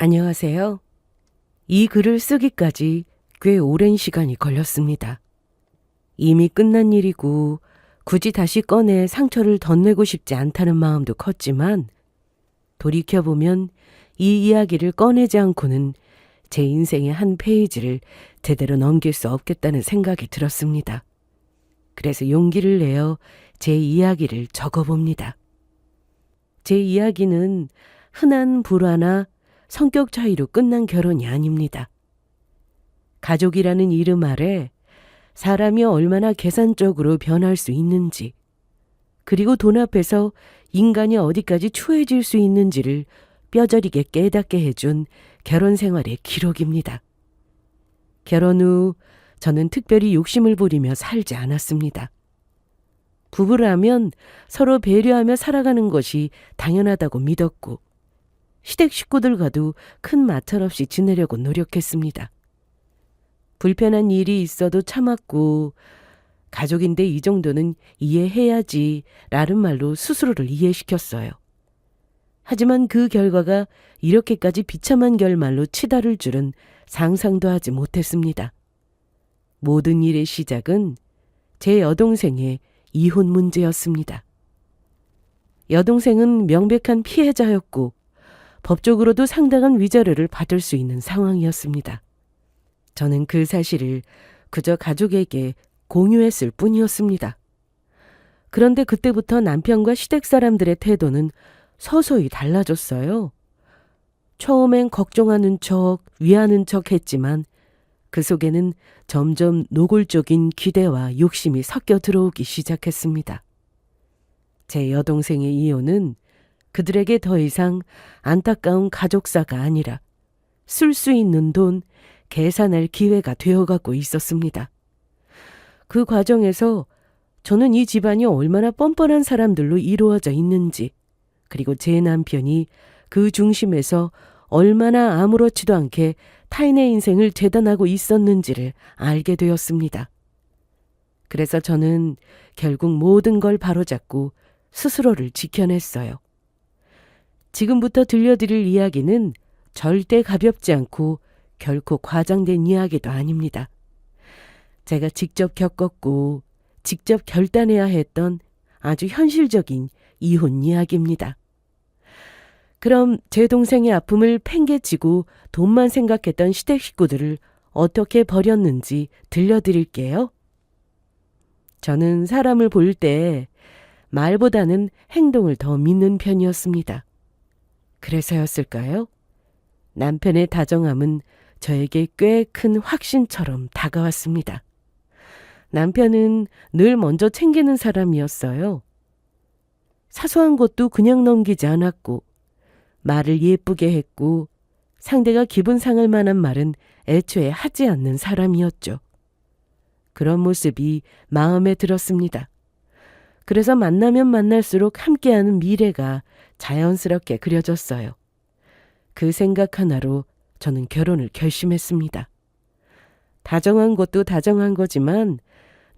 안녕하세요. 이 글을 쓰기까지 꽤 오랜 시간이 걸렸습니다. 이미 끝난 일이고 굳이 다시 꺼내 상처를 덧내고 싶지 않다는 마음도 컸지만 돌이켜보면 이 이야기를 꺼내지 않고는 제 인생의 한 페이지를 제대로 넘길 수 없겠다는 생각이 들었습니다. 그래서 용기를 내어 제 이야기를 적어봅니다. 제 이야기는 흔한 불화나 성격 차이로 끝난 결혼이 아닙니다. 가족이라는 이름 아래 사람이 얼마나 계산적으로 변할 수 있는지, 그리고 돈 앞에서 인간이 어디까지 추해질 수 있는지를 뼈저리게 깨닫게 해준 결혼 생활의 기록입니다. 결혼 후 저는 특별히 욕심을 부리며 살지 않았습니다. 부부라면 서로 배려하며 살아가는 것이 당연하다고 믿었고, 시댁 식구들과도 큰 마찰 없이 지내려고 노력했습니다. 불편한 일이 있어도 참았고, 가족인데 이 정도는 이해해야지 라는 말로 스스로를 이해시켰어요. 하지만 그 결과가 이렇게까지 비참한 결말로 치달을 줄은 상상도 하지 못했습니다. 모든 일의 시작은 제 여동생의 이혼 문제였습니다. 여동생은 명백한 피해자였고 법적으로도 상당한 위자료를 받을 수 있는 상황이었습니다. 저는 그 사실을 그저 가족에게 공유했을 뿐이었습니다. 그런데 그때부터 남편과 시댁 사람들의 태도는 서서히 달라졌어요. 처음엔 걱정하는 척, 위하는 척 했지만 그 속에는 점점 노골적인 기대와 욕심이 섞여 들어오기 시작했습니다. 제 여동생의 이혼은 그들에게 더 이상 안타까운 가족사가 아니라 쓸 수 있는 돈, 계산할 기회가 되어가고 있었습니다. 그 과정에서 저는 이 집안이 얼마나 뻔뻔한 사람들로 이루어져 있는지, 그리고 제 남편이 그 중심에서 얼마나 아무렇지도 않게 타인의 인생을 재단하고 있었는지를 알게 되었습니다. 그래서 저는 결국 모든 걸 바로잡고 스스로를 지켜냈어요. 지금부터 들려드릴 이야기는 절대 가볍지 않고 결코 과장된 이야기도 아닙니다. 제가 직접 겪었고 직접 결단해야 했던 아주 현실적인 이혼 이야기입니다. 그럼 제 동생의 아픔을 팽개치고 돈만 생각했던 시댁 식구들을 어떻게 버렸는지 들려드릴게요. 저는 사람을 볼 때 말보다는 행동을 더 믿는 편이었습니다. 그래서였을까요? 남편의 다정함은 저에게 꽤 큰 확신처럼 다가왔습니다. 남편은 늘 먼저 챙기는 사람이었어요. 사소한 것도 그냥 넘기지 않았고, 말을 예쁘게 했고, 상대가 기분 상할 만한 말은 애초에 하지 않는 사람이었죠. 그런 모습이 마음에 들었습니다. 그래서 만나면 만날수록 함께하는 미래가 자연스럽게 그려졌어요. 그 생각 하나로 저는 결혼을 결심했습니다. 다정한 것도 다정한 거지만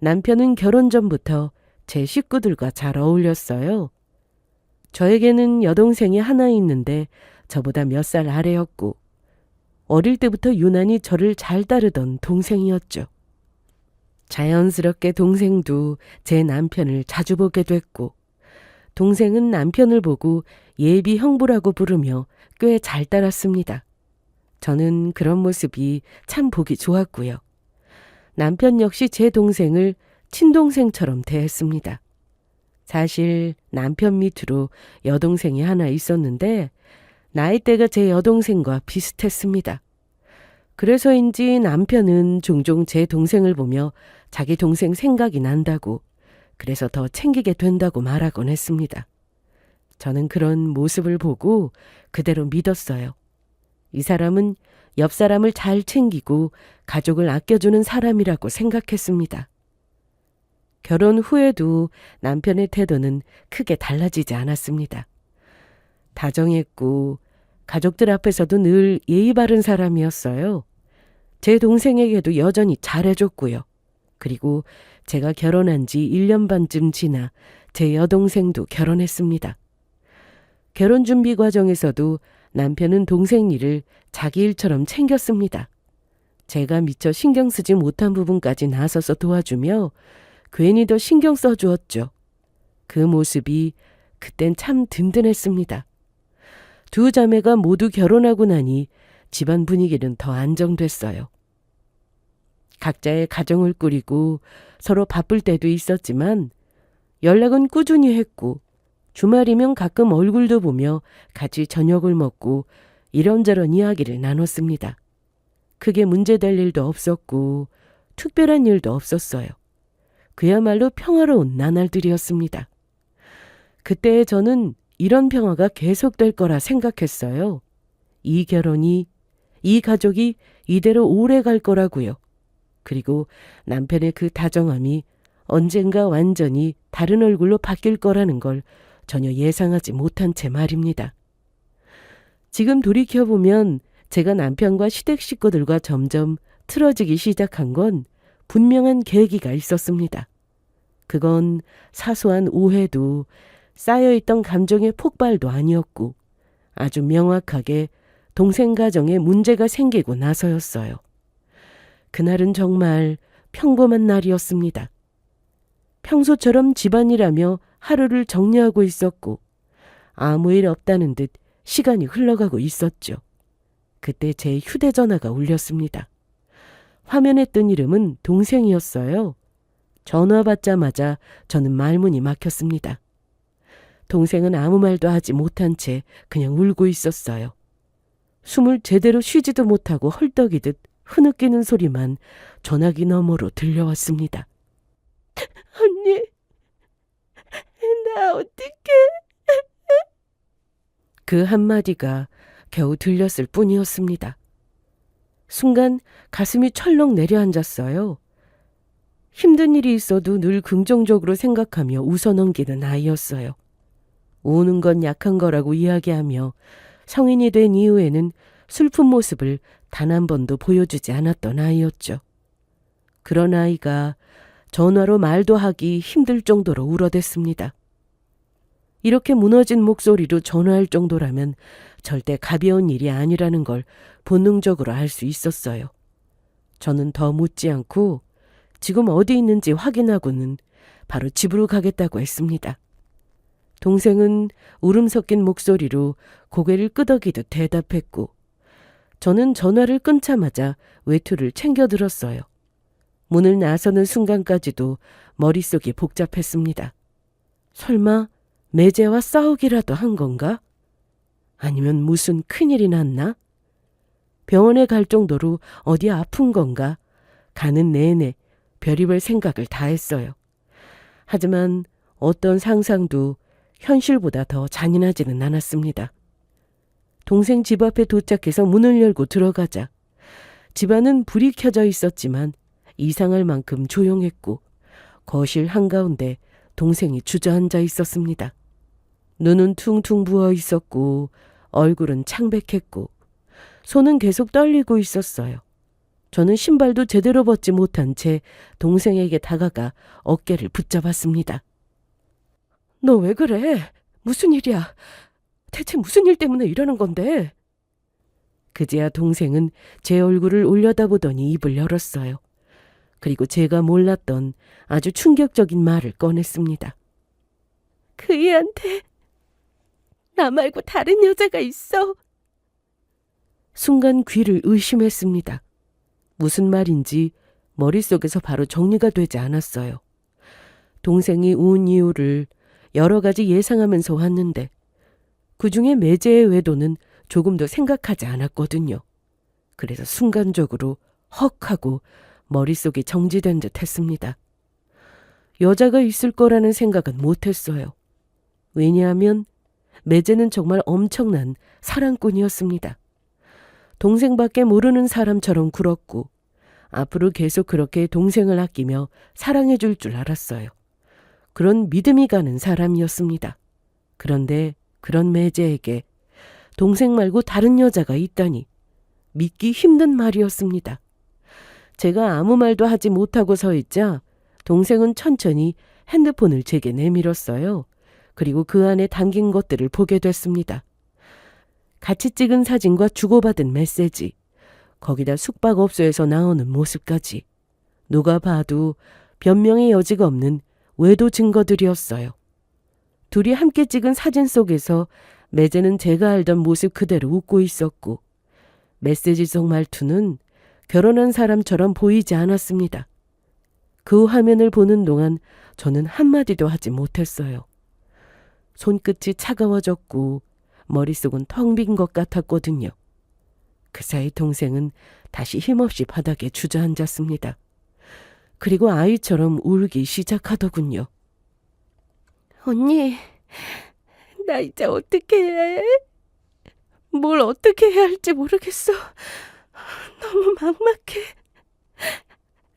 남편은 결혼 전부터 제 식구들과 잘 어울렸어요. 저에게는 여동생이 하나 있는데 저보다 몇 살 아래였고 어릴 때부터 유난히 저를 잘 따르던 동생이었죠. 자연스럽게 동생도 제 남편을 자주 보게 됐고 동생은 남편을 보고 예비 형부라고 부르며 꽤 잘 따랐습니다. 저는 그런 모습이 참 보기 좋았고요. 남편 역시 제 동생을 친동생처럼 대했습니다. 사실 남편 밑으로 여동생이 하나 있었는데 나이대가 제 여동생과 비슷했습니다. 그래서인지 남편은 종종 제 동생을 보며 자기 동생 생각이 난다고, 그래서 더 챙기게 된다고 말하곤 했습니다. 저는 그런 모습을 보고 그대로 믿었어요. 이 사람은 옆 사람을 잘 챙기고 가족을 아껴주는 사람이라고 생각했습니다. 결혼 후에도 남편의 태도는 크게 달라지지 않았습니다. 다정했고 가족들 앞에서도 늘 예의 바른 사람이었어요. 제 동생에게도 여전히 잘해줬고요. 그리고 제가 결혼한 지 1년 반쯤 지나 제 여동생도 결혼했습니다. 결혼 준비 과정에서도 남편은 동생 일을 자기 일처럼 챙겼습니다. 제가 미처 신경 쓰지 못한 부분까지 나서서 도와주며 괜히 더 신경 써주었죠. 그 모습이 그땐 참 든든했습니다. 두 자매가 모두 결혼하고 나니 집안 분위기는 더 안정됐어요. 각자의 가정을 꾸리고 서로 바쁠 때도 있었지만 연락은 꾸준히 했고 주말이면 가끔 얼굴도 보며 같이 저녁을 먹고 이런저런 이야기를 나눴습니다. 크게 문제될 일도 없었고 특별한 일도 없었어요. 그야말로 평화로운 나날들이었습니다. 그때 저는 이런 평화가 계속될 거라 생각했어요. 이 결혼이, 이 가족이 이대로 오래 갈 거라고요. 그리고 남편의 그 다정함이 언젠가 완전히 다른 얼굴로 바뀔 거라는 걸 전혀 예상하지 못한 채 말입니다. 지금 돌이켜보면 제가 남편과 시댁 식구들과 점점 틀어지기 시작한 건 분명한 계기가 있었습니다. 그건 사소한 오해도 쌓여있던 감정의 폭발도 아니었고 아주 명확하게 동생 가정에 문제가 생기고 나서였어요. 그날은 정말 평범한 날이었습니다. 평소처럼 집안일하며 하루를 정리하고 있었고 아무 일 없다는 듯 시간이 흘러가고 있었죠. 그때 제 휴대전화가 울렸습니다. 화면에 뜬 이름은 동생이었어요. 전화 받자마자 저는 말문이 막혔습니다. 동생은 아무 말도 하지 못한 채 그냥 울고 있었어요. 숨을 제대로 쉬지도 못하고 헐떡이듯 흐느끼는 소리만 전화기 너머로 들려왔습니다. 언니, 나 어떡해? 그 한마디가 겨우 들렸을 뿐이었습니다. 순간 가슴이 철렁 내려앉았어요. 힘든 일이 있어도 늘 긍정적으로 생각하며 웃어넘기는 아이였어요. 우는 건 약한 거라고 이야기하며 성인이 된 이후에는 슬픈 모습을 단 한 번도 보여주지 않았던 아이였죠. 그런 아이가 전화로 말도 하기 힘들 정도로 울어댔습니다. 이렇게 무너진 목소리로 전화할 정도라면 절대 가벼운 일이 아니라는 걸 본능적으로 알 수 있었어요. 저는 더 묻지 않고 지금 어디 있는지 확인하고는 바로 집으로 가겠다고 했습니다. 동생은 울음 섞인 목소리로 고개를 끄덕이듯 대답했고 저는 전화를 끊자마자 외투를 챙겨 들었어요. 문을 나서는 순간까지도 머릿속이 복잡했습니다. 설마 매제와 싸우기라도 한 건가? 아니면 무슨 큰일이 났나? 병원에 갈 정도로 어디 아픈 건가? 가는 내내 별의별 생각을 다 했어요. 하지만 어떤 상상도 현실보다 더 잔인하지는 않았습니다. 동생 집 앞에 도착해서 문을 열고 들어가자 집안은 불이 켜져 있었지만 이상할 만큼 조용했고 거실 한가운데 동생이 주저앉아 있었습니다. 눈은 퉁퉁 부어 있었고 얼굴은 창백했고 손은 계속 떨리고 있었어요. 저는 신발도 제대로 벗지 못한 채 동생에게 다가가 어깨를 붙잡았습니다. 너 왜 그래? 무슨 일이야? 대체 무슨 일 때문에 이러는 건데? 그제야 동생은 제 얼굴을 올려다보더니 입을 열었어요. 그리고 제가 몰랐던 아주 충격적인 말을 꺼냈습니다. 그 애한테 나 말고 다른 여자가 있어. 순간 귀를 의심했습니다. 무슨 말인지 머릿속에서 바로 정리가 되지 않았어요. 동생이 운 이유를 여러 가지 예상하면서 왔는데 그중에 매제의 외도는 조금도 생각하지 않았거든요. 그래서 순간적으로 헉 하고 머릿속이 정지된 듯 했습니다. 여자가 있을 거라는 생각은 못했어요. 왜냐하면 매제는 정말 엄청난 사랑꾼이었습니다. 동생밖에 모르는 사람처럼 굴었고 앞으로 계속 그렇게 동생을 아끼며 사랑해 줄 줄 알았어요. 그런 믿음이 가는 사람이었습니다. 그런데 그런 매제에게 동생 말고 다른 여자가 있다니 믿기 힘든 말이었습니다. 제가 아무 말도 하지 못하고 서 있자 동생은 천천히 핸드폰을 제게 내밀었어요. 그리고 그 안에 담긴 것들을 보게 됐습니다. 같이 찍은 사진과 주고받은 메시지, 거기다 숙박업소에서 나오는 모습까지 누가 봐도 변명의 여지가 없는 외도 증거들이었어요. 둘이 함께 찍은 사진 속에서 매제는 제가 알던 모습 그대로 웃고 있었고 메시지 속 말투는 결혼한 사람처럼 보이지 않았습니다. 그 화면을 보는 동안 저는 한마디도 하지 못했어요. 손끝이 차가워졌고 머릿속은 텅 빈 것 같았거든요. 그 사이 동생은 다시 힘없이 바닥에 주저앉았습니다. 그리고 아이처럼 울기 시작하더군요. 언니, 나 이제 어떻게 해야 해? 뭘 어떻게 해야 할지 모르겠어. 너무 막막해.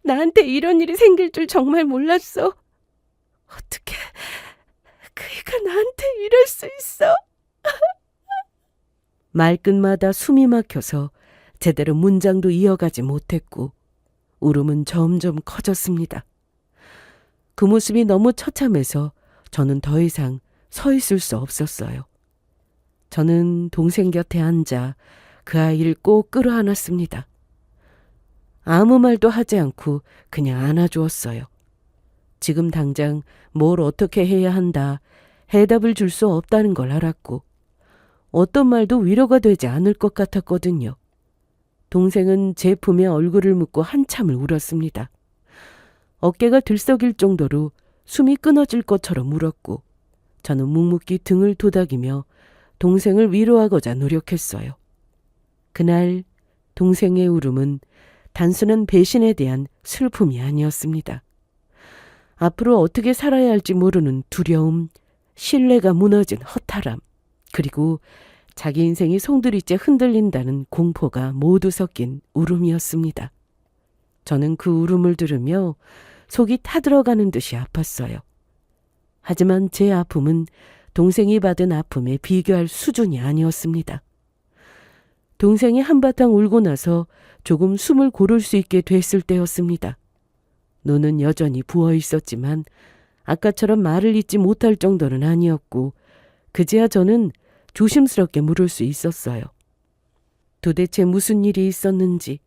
나한테 이런 일이 생길 줄 정말 몰랐어. 어떻게 그이가 나한테 이럴 수 있어? 말끝마다 숨이 막혀서 제대로 문장도 이어가지 못했고 울음은 점점 커졌습니다. 그 모습이 너무 처참해서 저는 더 이상 서 있을 수 없었어요. 저는 동생 곁에 앉아 그 아이를 꼭 끌어안았습니다. 아무 말도 하지 않고 그냥 안아주었어요. 지금 당장 뭘 어떻게 해야 한다, 해답을 줄 수 없다는 걸 알았고 어떤 말도 위로가 되지 않을 것 같았거든요. 동생은 제 품에 얼굴을 묻고 한참을 울었습니다. 어깨가 들썩일 정도로 숨이 끊어질 것처럼 울었고 저는 묵묵히 등을 도닥이며 동생을 위로하고자 노력했어요. 그날 동생의 울음은 단순한 배신에 대한 슬픔이 아니었습니다. 앞으로 어떻게 살아야 할지 모르는 두려움, 신뢰가 무너진 허탈함, 그리고 자기 인생이 송두리째 흔들린다는 공포가 모두 섞인 울음이었습니다. 저는 그 울음을 들으며 속이 타들어가는 듯이 아팠어요. 하지만 제 아픔은 동생이 받은 아픔에 비교할 수준이 아니었습니다. 동생이 한바탕 울고 나서 조금 숨을 고를 수 있게 됐을 때였습니다. 눈은 여전히 부어 있었지만 아까처럼 말을 잇지 못할 정도는 아니었고 그제야 저는 조심스럽게 물을 수 있었어요. 도대체 무슨 일이 있었는지,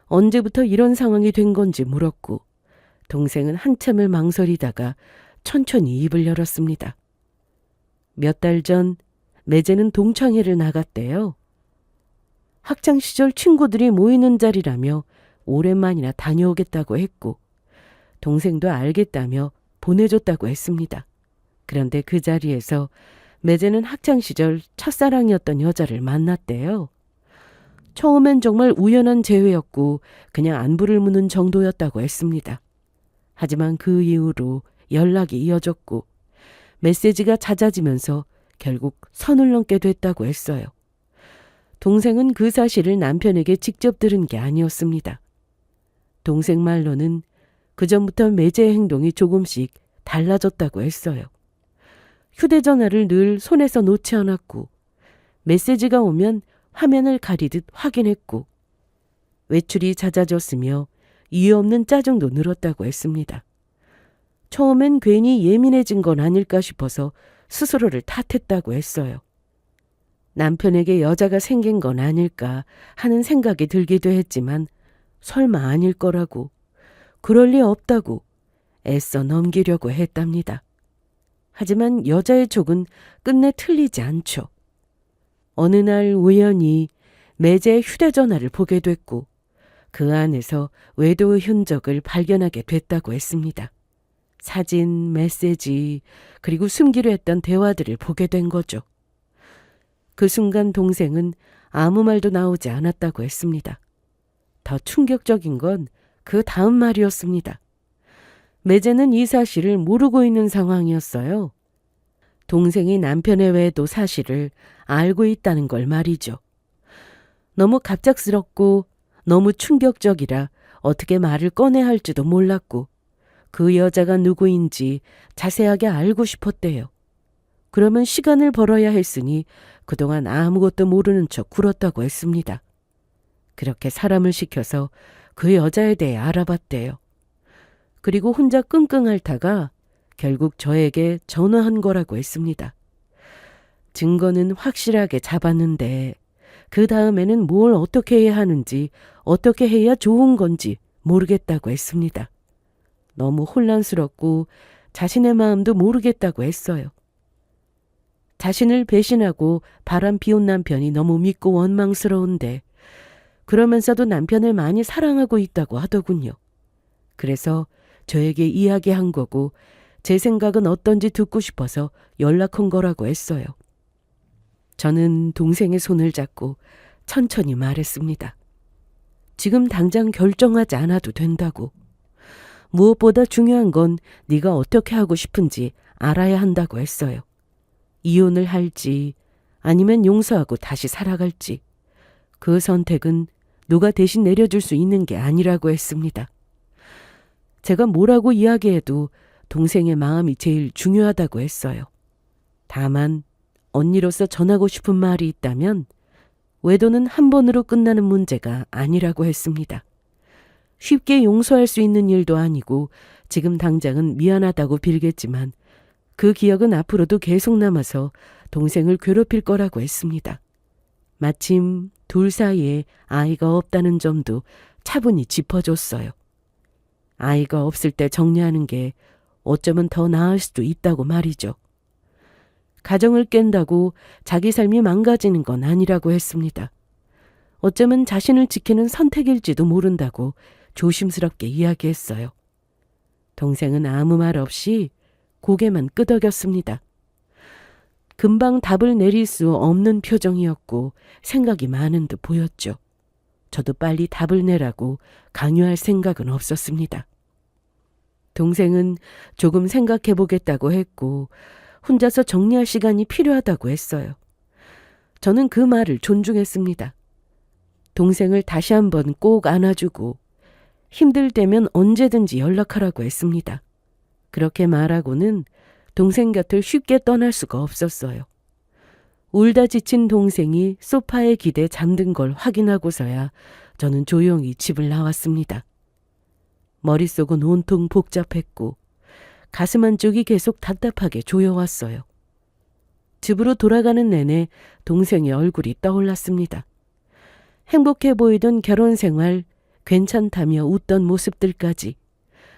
언제부터 이런 상황이 된 건지 물었고 동생은 한참을 망설이다가 천천히 입을 열었습니다. 몇 달 전 매제는 동창회를 나갔대요. 학창시절 친구들이 모이는 자리라며 오랜만이나 다녀오겠다고 했고 동생도 알겠다며 보내줬다고 했습니다. 그런데 그 자리에서 매제는 학창시절 첫사랑이었던 여자를 만났대요. 처음엔 정말 우연한 재회였고 그냥 안부를 묻는 정도였다고 했습니다. 하지만 그 이후로 연락이 이어졌고 메시지가 잦아지면서 결국 선을 넘게 됐다고 했어요. 동생은 그 사실을 남편에게 직접 들은 게 아니었습니다. 동생 말로는 그전부터 매제의 행동이 조금씩 달라졌다고 했어요. 휴대전화를 늘 손에서 놓지 않았고 메시지가 오면 화면을 가리듯 확인했고 외출이 잦아졌으며 이유 없는 짜증도 늘었다고 했습니다. 처음엔 괜히 예민해진 건 아닐까 싶어서 스스로를 탓했다고 했어요. 남편에게 여자가 생긴 건 아닐까 하는 생각이 들기도 했지만 설마 아닐 거라고, 그럴 리 없다고 애써 넘기려고 했답니다. 하지만 여자의 촉은 끝내 틀리지 않죠. 어느 날 우연히 매제의 휴대전화를 보게 됐고 그 안에서 외도의 흔적을 발견하게 됐다고 했습니다. 사진, 메시지, 그리고 숨기려 했던 대화들을 보게 된 거죠. 그 순간 동생은 아무 말도 나오지 않았다고 했습니다. 더 충격적인 건 그 다음 말이었습니다. 매제는 이 사실을 모르고 있는 상황이었어요. 동생이 남편의 외도 사실을 알고 있다는 걸 말이죠. 너무 갑작스럽고 너무 충격적이라 어떻게 말을 꺼내야 할지도 몰랐고 그 여자가 누구인지 자세하게 알고 싶었대요. 그러면 시간을 벌어야 했으니 그동안 아무것도 모르는 척 굴었다고 했습니다. 그렇게 사람을 시켜서 그 여자에 대해 알아봤대요. 그리고 혼자 끙끙 앓다가 결국 저에게 전화한 거라고 했습니다. 증거는 확실하게 잡았는데 그 다음에는 뭘 어떻게 해야 하는지, 어떻게 해야 좋은 건지 모르겠다고 했습니다. 너무 혼란스럽고 자신의 마음도 모르겠다고 했어요. 자신을 배신하고 바람 피운 남편이 너무 믿고 원망스러운데 그러면서도 남편을 많이 사랑하고 있다고 하더군요. 그래서 저에게 이야기한 거고 제 생각은 어떤지 듣고 싶어서 연락한 거라고 했어요. 저는 동생의 손을 잡고 천천히 말했습니다. 지금 당장 결정하지 않아도 된다고. 무엇보다 중요한 건 네가 어떻게 하고 싶은지 알아야 한다고 했어요. 이혼을 할지 아니면 용서하고 다시 살아갈지 그 선택은 누가 대신 내려줄 수 있는 게 아니라고 했습니다. 제가 뭐라고 이야기해도 동생의 마음이 제일 중요하다고 했어요. 다만 언니로서 전하고 싶은 말이 있다면 외도는 한 번으로 끝나는 문제가 아니라고 했습니다. 쉽게 용서할 수 있는 일도 아니고 지금 당장은 미안하다고 빌겠지만 그 기억은 앞으로도 계속 남아서 동생을 괴롭힐 거라고 했습니다. 마침 둘 사이에 아이가 없다는 점도 차분히 짚어줬어요. 아이가 없을 때 정리하는 게 어쩌면 더 나을 수도 있다고 말이죠. 가정을 깬다고 자기 삶이 망가지는 건 아니라고 했습니다. 어쩌면 자신을 지키는 선택일지도 모른다고 조심스럽게 이야기했어요. 동생은 아무 말 없이 고개만 끄덕였습니다. 금방 답을 내릴 수 없는 표정이었고 생각이 많은 듯 보였죠. 저도 빨리 답을 내라고 강요할 생각은 없었습니다. 동생은 조금 생각해 보겠다고 했고 혼자서 정리할 시간이 필요하다고 했어요. 저는 그 말을 존중했습니다. 동생을 다시 한번 꼭 안아주고 힘들 때면 언제든지 연락하라고 했습니다. 그렇게 말하고는 동생 곁을 쉽게 떠날 수가 없었어요. 울다 지친 동생이 소파에 기대 잠든 걸 확인하고서야 저는 조용히 집을 나왔습니다. 머릿속은 온통 복잡했고 가슴 한쪽이 계속 답답하게 조여왔어요. 집으로 돌아가는 내내 동생의 얼굴이 떠올랐습니다. 행복해 보이던 결혼 생활, 괜찮다며 웃던 모습들까지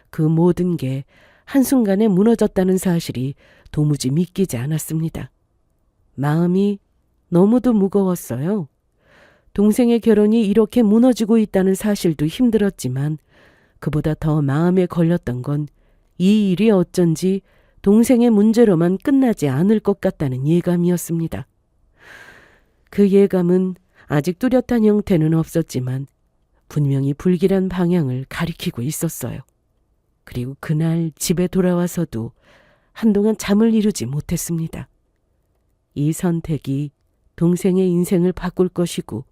그 모든 게 한순간에 무너졌다는 사실이 도무지 믿기지 않았습니다. 마음이 너무도 무거웠어요. 동생의 결혼이 이렇게 무너지고 있다는 사실도 힘들었지만 그보다 더 마음에 걸렸던 건 이 일이 어쩐지 동생의 문제로만 끝나지 않을 것 같다는 예감이었습니다. 그 예감은 아직 뚜렷한 형태는 없었지만 분명히 불길한 방향을 가리키고 있었어요. 그리고 그날 집에 돌아와서도 한동안 잠을 이루지 못했습니다. 이 선택이 동생의 인생을 바꿀 것이고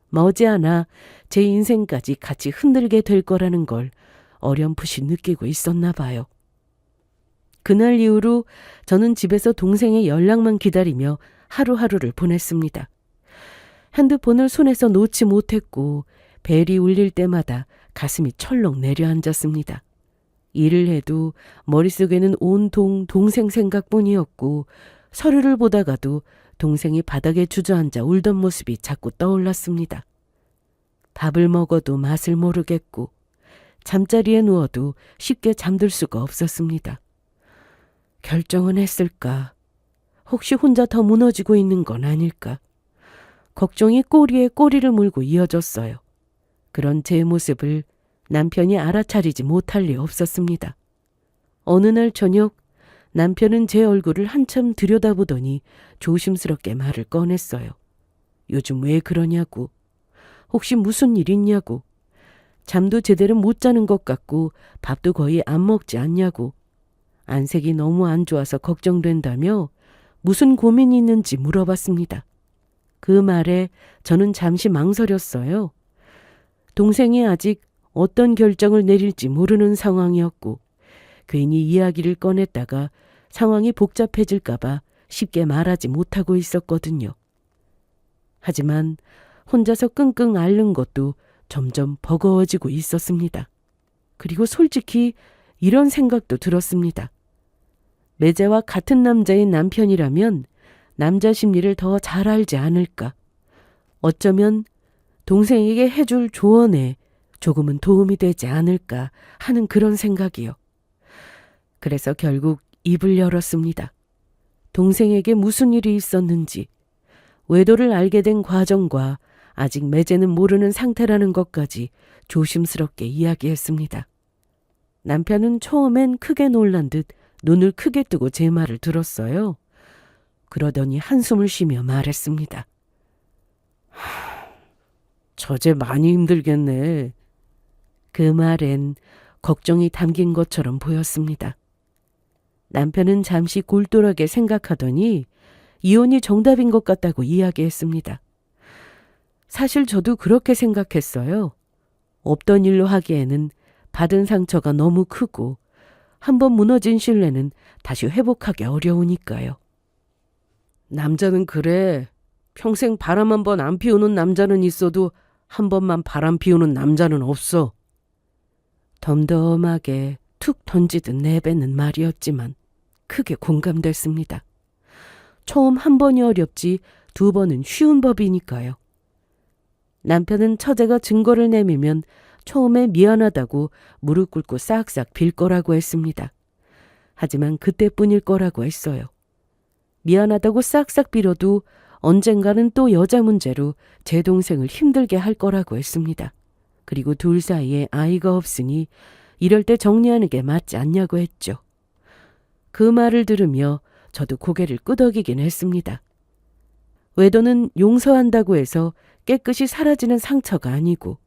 머지않아 제 인생까지 같이 흔들게 될 거라는 걸 어렴풋이 느끼고 있었나 봐요. 그날 이후로 저는 집에서 동생의 연락만 기다리며 하루하루를 보냈습니다. 핸드폰을 손에서 놓지 못했고 벨이 울릴 때마다 가슴이 철렁 내려앉았습니다. 일을 해도 머릿속에는 온통 동생 생각뿐이었고 서류를 보다가도 동생이 바닥에 주저앉아 울던 모습이 자꾸 떠올랐습니다. 밥을 먹어도 맛을 모르겠고 잠자리에 누워도 쉽게 잠들 수가 없었습니다. 결정은 했을까? 혹시 혼자 더 무너지고 있는 건 아닐까? 걱정이 꼬리에 꼬리를 물고 이어졌어요. 그런 제 모습을 남편이 알아차리지 못할 리 없었습니다. 어느 날 저녁 남편은 제 얼굴을 한참 들여다보더니 조심스럽게 말을 꺼냈어요. 요즘 왜 그러냐고. 혹시 무슨 일 있냐고. 잠도 제대로 못 자는 것 같고 밥도 거의 안 먹지 않냐고. 안색이 너무 안 좋아서 걱정된다며 무슨 고민이 있는지 물어봤습니다. 그 말에 저는 잠시 망설였어요. 동생이 아직 어떤 결정을 내릴지 모르는 상황이었고 괜히 이야기를 꺼냈다가 상황이 복잡해질까 봐 쉽게 말하지 못하고 있었거든요. 하지만 혼자서 끙끙 앓는 것도 점점 버거워지고 있었습니다. 그리고 솔직히 이런 생각도 들었습니다. 매제와 같은 남자인 남편이라면 남자 심리를 더 잘 알지 않을까. 어쩌면 동생에게 해줄 조언에 조금은 도움이 되지 않을까 하는 그런 생각이요. 그래서 결국 입을 열었습니다. 동생에게 무슨 일이 있었는지, 외도를 알게 된 과정과 아직 매제는 모르는 상태라는 것까지 조심스럽게 이야기했습니다. 남편은 처음엔 크게 놀란 듯 눈을 크게 뜨고 제 말을 들었어요. 그러더니 한숨을 쉬며 말했습니다. 처제 많이 힘들겠네. 그 말엔 걱정이 담긴 것처럼 보였습니다. 남편은 잠시 골똘하게 생각하더니 이혼이 정답인 것 같다고 이야기했습니다. 사실 저도 그렇게 생각했어요. 없던 일로 하기에는 받은 상처가 너무 크고 한번 무너진 신뢰는 다시 회복하기 어려우니까요. 남자는 그래. 평생 바람 한 번 안 피우는 남자는 있어도 한 번만 바람 피우는 남자는 없어. 덤덤하게 툭 던지듯 내뱉는 말이었지만 크게 공감됐습니다. 처음 한 번이 어렵지 두 번은 쉬운 법이니까요. 남편은 처제가 증거를 내밀면 처음에 미안하다고 무릎 꿇고 싹싹 빌 거라고 했습니다. 하지만 그때뿐일 거라고 했어요. 미안하다고 싹싹 빌어도 언젠가는 또 여자 문제로 제 동생을 힘들게 할 거라고 했습니다. 그리고 둘 사이에 아이가 없으니 이럴 때 정리하는 게 맞지 않냐고 했죠. 그 말을 들으며 저도 고개를 끄덕이긴 했습니다. 외도는 용서한다고 해서 깨끗이 사라지는 상처가 아니고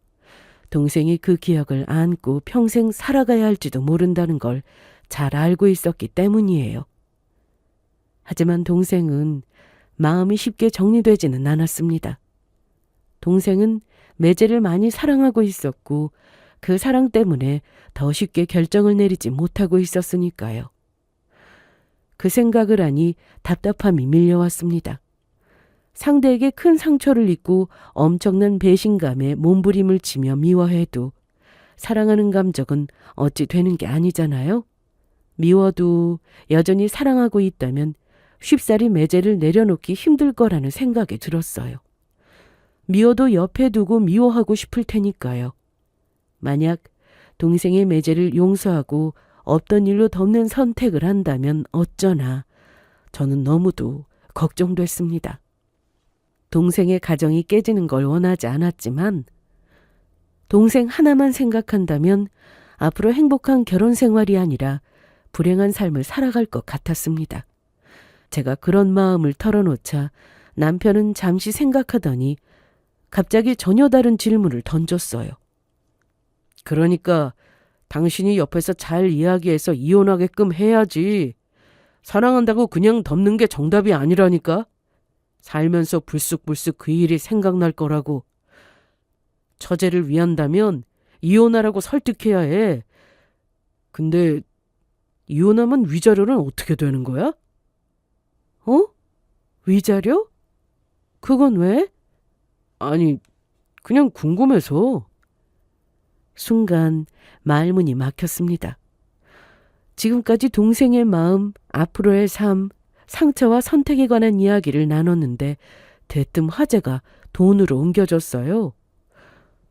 동생이 그 기억을 안고 평생 살아가야 할지도 모른다는 걸 잘 알고 있었기 때문이에요. 하지만 동생은 마음이 쉽게 정리되지는 않았습니다. 동생은 매제를 많이 사랑하고 있었고 그 사랑 때문에 더 쉽게 결정을 내리지 못하고 있었으니까요. 그 생각을 하니 답답함이 밀려왔습니다. 상대에게 큰 상처를 입고 엄청난 배신감에 몸부림을 치며 미워해도 사랑하는 감정은 어찌 되는 게 아니잖아요. 미워도 여전히 사랑하고 있다면 쉽사리 매제를 내려놓기 힘들 거라는 생각이 들었어요. 미워도 옆에 두고 미워하고 싶을 테니까요. 만약 동생의 매제를 용서하고 없던 일로 덮는 선택을 한다면 어쩌나 저는 너무도 걱정됐습니다. 동생의 가정이 깨지는 걸 원하지 않았지만 동생 하나만 생각한다면 앞으로 행복한 결혼 생활이 아니라 불행한 삶을 살아갈 것 같았습니다. 제가 그런 마음을 털어놓자 남편은 잠시 생각하더니 갑자기 전혀 다른 질문을 던졌어요. 그러니까 당신이 옆에서 잘 이야기해서 이혼하게끔 해야지. 사랑한다고 그냥 덮는 게 정답이 아니라니까. 살면서 불쑥불쑥 그 일이 생각날 거라고. 처제를 위한다면 이혼하라고 설득해야 해. 근데 이혼하면 위자료는 어떻게 되는 거야? 어? 위자료? 그건 왜? 아니, 그냥 궁금해서. 순간 말문이 막혔습니다. 지금까지 동생의 마음, 앞으로의 삶, 상처와 선택에 관한 이야기를 나눴는데 대뜸 화제가 돈으로 옮겨졌어요.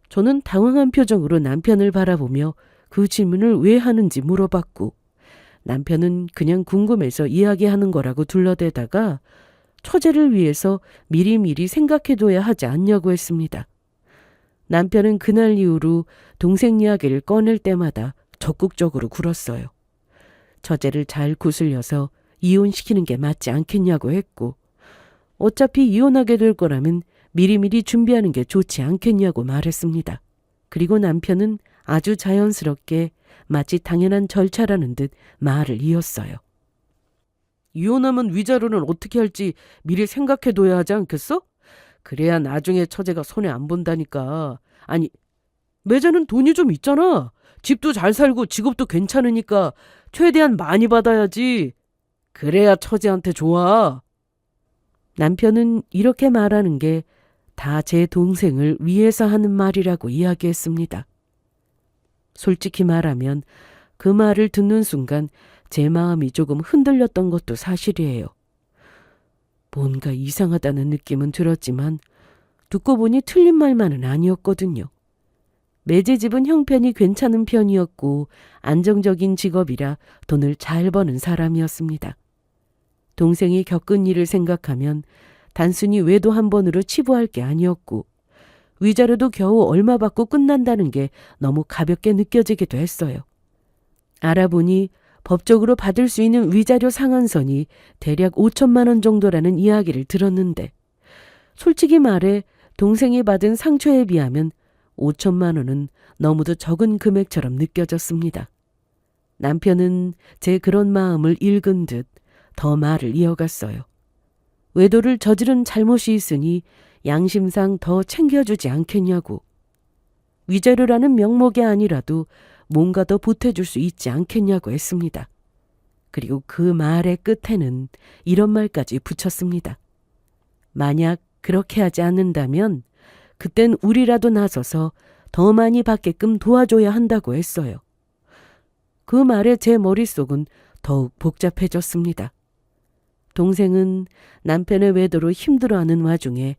저는 당황한 표정으로 남편을 바라보며 그 질문을 왜 하는지 물어봤고 남편은 그냥 궁금해서 이야기하는 거라고 둘러대다가 처제를 위해서 미리미리 생각해둬야 하지 않냐고 했습니다. 남편은 그날 이후로 동생 이야기를 꺼낼 때마다 적극적으로 굴었어요. 처제를 잘 구슬려서 이혼시키는 게 맞지 않겠냐고 했고 어차피 이혼하게 될 거라면 미리미리 준비하는 게 좋지 않겠냐고 말했습니다. 그리고 남편은 아주 자연스럽게 마치 당연한 절차라는 듯 말을 이었어요. 이혼하면 위자료는 어떻게 할지 미리 생각해둬야 하지 않겠어? 그래야 나중에 처제가 손해 안 본다니까. 아니, 매제는 돈이 좀 있잖아. 집도 잘 살고 직업도 괜찮으니까 최대한 많이 받아야지. 그래야 처제한테 좋아. 남편은 이렇게 말하는 게 다 제 동생을 위해서 하는 말이라고 이야기했습니다. 솔직히 말하면 그 말을 듣는 순간 제 마음이 조금 흔들렸던 것도 사실이에요. 뭔가 이상하다는 느낌은 들었지만 듣고 보니 틀린 말만은 아니었거든요. 매제집은 형편이 괜찮은 편이었고 안정적인 직업이라 돈을 잘 버는 사람이었습니다. 동생이 겪은 일을 생각하면 단순히 외도 한 번으로 치부할 게 아니었고 위자료도 겨우 얼마 받고 끝난다는 게 너무 가볍게 느껴지기도 했어요. 알아보니 법적으로 받을 수 있는 위자료 상한선이 대략 5천만 원 정도라는 이야기를 들었는데 솔직히 말해 동생이 받은 상처에 비하면 5천만 원은 너무도 적은 금액처럼 느껴졌습니다. 남편은 제 그런 마음을 읽은 듯 더 말을 이어갔어요. 외도를 저지른 잘못이 있으니 양심상 더 챙겨주지 않겠냐고. 위자료라는 명목이 아니라도 뭔가 더 보태줄 수 있지 않겠냐고 했습니다. 그리고 그 말의 끝에는 이런 말까지 붙였습니다. 만약 그렇게 하지 않는다면 그땐 우리라도 나서서 더 많이 받게끔 도와줘야 한다고 했어요. 그 말에 제 머릿속은 더욱 복잡해졌습니다. 동생은 남편의 외도로 힘들어하는 와중에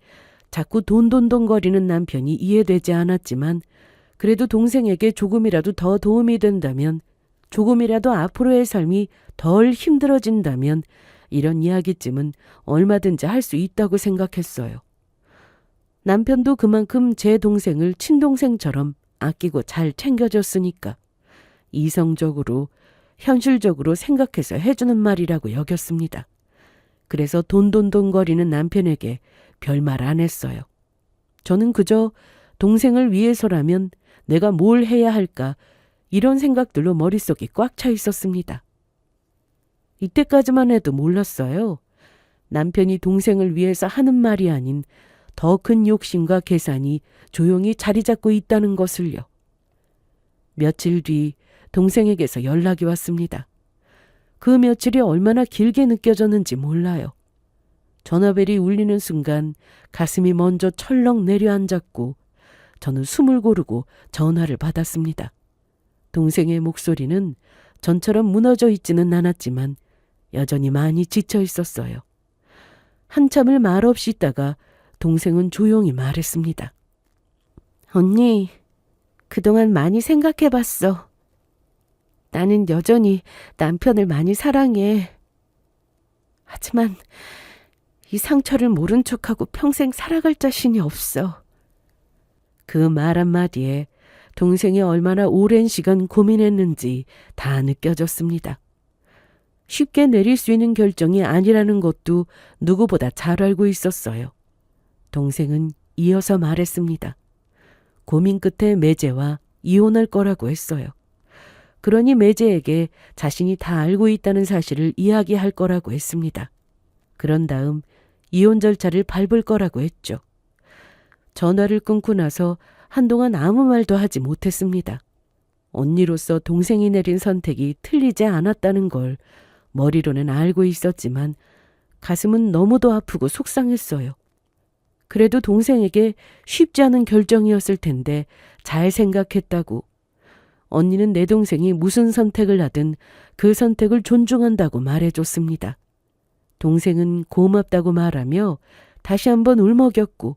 자꾸 돈돈돈거리는 남편이 이해되지 않았지만 그래도 동생에게 조금이라도 더 도움이 된다면, 조금이라도 앞으로의 삶이 덜 힘들어진다면 이런 이야기쯤은 얼마든지 할 수 있다고 생각했어요. 남편도 그만큼 제 동생을 친동생처럼 아끼고 잘 챙겨줬으니까 이성적으로, 현실적으로 생각해서 해주는 말이라고 여겼습니다. 그래서 돈돈돈거리는 남편에게 별말 안 했어요. 저는 그저 동생을 위해서라면 내가 뭘 해야 할까 이런 생각들로 머릿속이 꽉 차 있었습니다. 이때까지만 해도 몰랐어요. 남편이 동생을 위해서 하는 말이 아닌 더 큰 욕심과 계산이 조용히 자리 잡고 있다는 것을요. 며칠 뒤 동생에게서 연락이 왔습니다. 그 며칠이 얼마나 길게 느껴졌는지 몰라요. 전화벨이 울리는 순간 가슴이 먼저 철렁 내려앉았고 저는 숨을 고르고 전화를 받았습니다. 동생의 목소리는 전처럼 무너져 있지는 않았지만 여전히 많이 지쳐 있었어요. 한참을 말없이 있다가 동생은 조용히 말했습니다. 언니, 그동안 많이 생각해봤어. 나는 여전히 남편을 많이 사랑해. 하지만 이 상처를 모른 척하고 평생 살아갈 자신이 없어. 그 말 한마디에 동생이 얼마나 오랜 시간 고민했는지 다 느껴졌습니다. 쉽게 내릴 수 있는 결정이 아니라는 것도 누구보다 잘 알고 있었어요. 동생은 이어서 말했습니다. 고민 끝에 매제와 이혼할 거라고 했어요. 그러니 매제에게 자신이 다 알고 있다는 사실을 이야기할 거라고 했습니다. 그런 다음 이혼 절차를 밟을 거라고 했죠. 전화를 끊고 나서 한동안 아무 말도 하지 못했습니다. 언니로서 동생이 내린 선택이 틀리지 않았다는 걸 머리로는 알고 있었지만 가슴은 너무도 아프고 속상했어요. 그래도 동생에게 쉽지 않은 결정이었을 텐데 잘 생각했다고, 언니는 내 동생이 무슨 선택을 하든 그 선택을 존중한다고 말해줬습니다. 동생은 고맙다고 말하며 다시 한번 울먹였고